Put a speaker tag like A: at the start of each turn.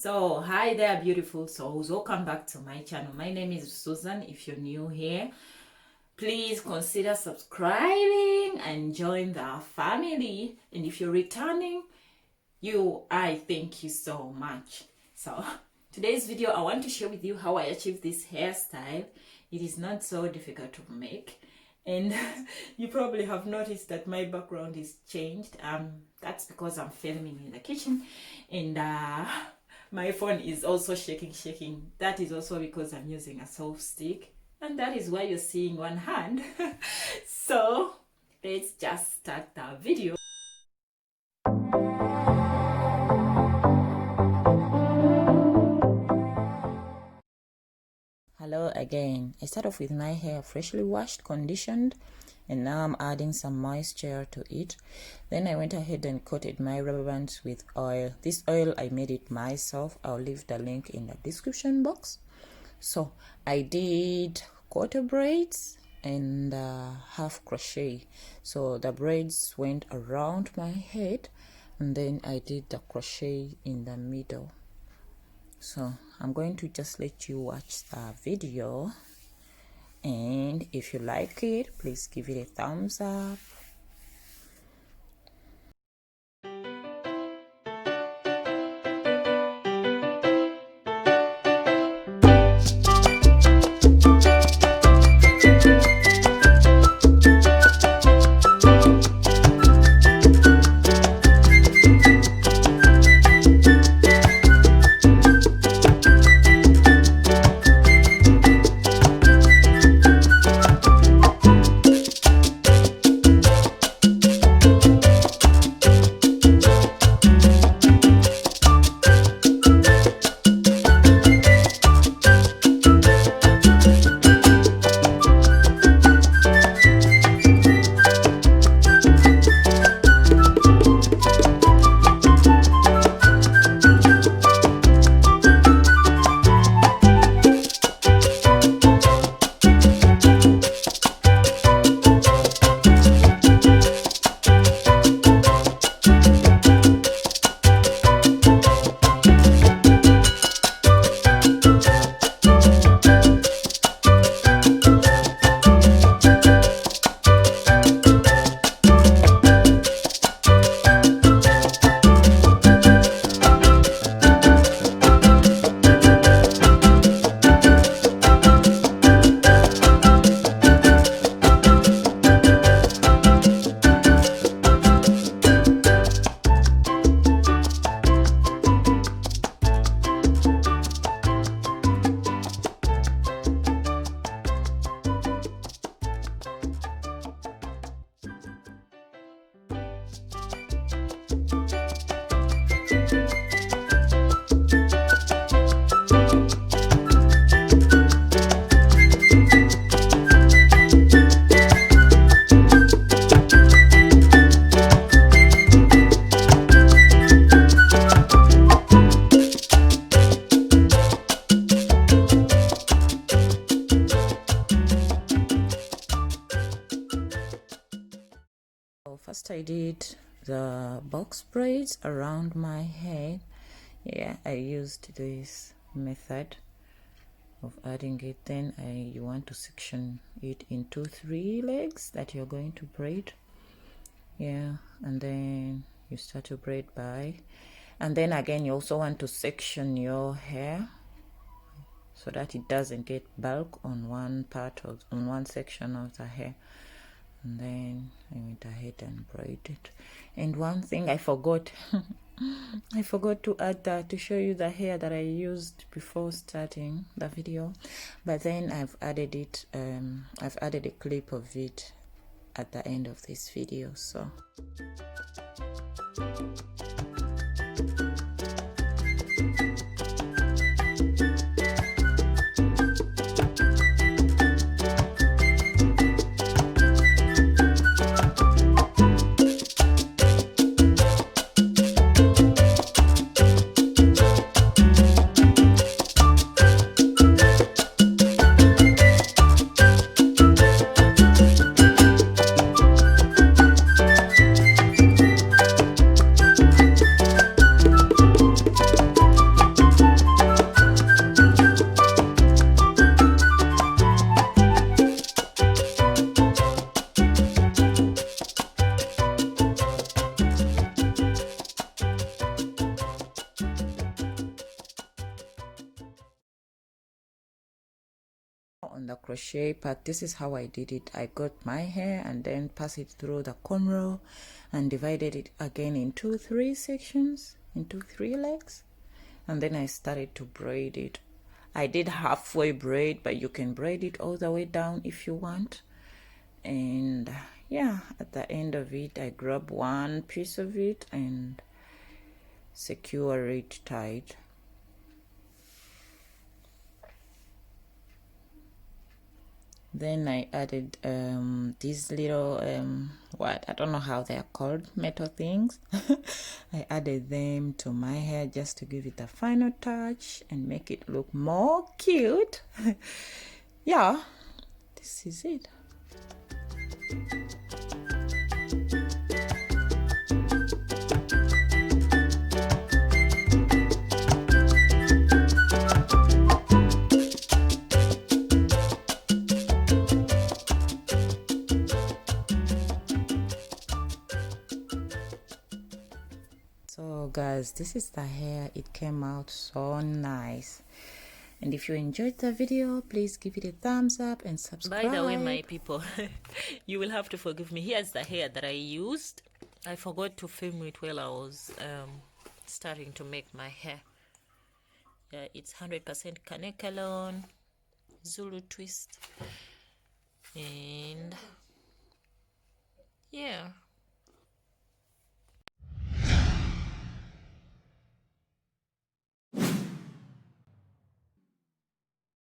A: So hi there, beautiful souls, welcome back to my channel. My name is Susan. If you're new here, please consider subscribing and join the family. And if you're returning, I thank you so much. So today's video, I want to share with you how I achieved this hairstyle. It is not so difficult to make, and you probably have noticed that my background is changed. That's because I'm filming in the kitchen, and my phone is also shaking. That is also because I'm using a soft stick, and that is why you're seeing one hand. So let's just start the video. Hello again. I start off with my hair freshly washed, conditioned, and now I'm adding some moisture to it. Then I went ahead and coated my rubber bands with oil. This oil, I made it myself. I'll leave the link in the description box. So I did quarter braids and half crochet. So the braids went around my head, and then I did the crochet in the middle. So I'm going to just let you watch the video, and if you like it, please give it a thumbs up. First I did the box braids around my head. Yeah, I used this method of adding it. Then you want to section it into 3 legs that you're going to braid. Yeah, and then you start to braid by, and then again you also want to section your hair so that it doesn't get bulk on one part of on one section of the hair. And then I went ahead and braided. And one thing I forgot I forgot to add that to show you the hair that I used before starting the video, but then I've added it. I've added a clip of it at the end of this video. So on the crochet part, this is how I did it. I got my hair and then pass it through the cornrow and divided it again into 3 sections, into 3 legs, and then I started to braid it. I did halfway braid, but you can braid it all the way down if you want. And yeah, at the end of it, I grab one piece of it and secure it tight. Then I added these little what, I don't know how they are called, metal things. I added them to my hair just to give it a final touch and make it look more cute. Yeah, this is it. So guys, this is the hair. It came out so nice. And if you enjoyed the video, please give it a thumbs up and subscribe.
B: By the way, my people, you will have to forgive me. Here's the hair that I used. I forgot to film it while I was starting to make my hair. It's 100% Kanekalon Zulu twist. And yeah.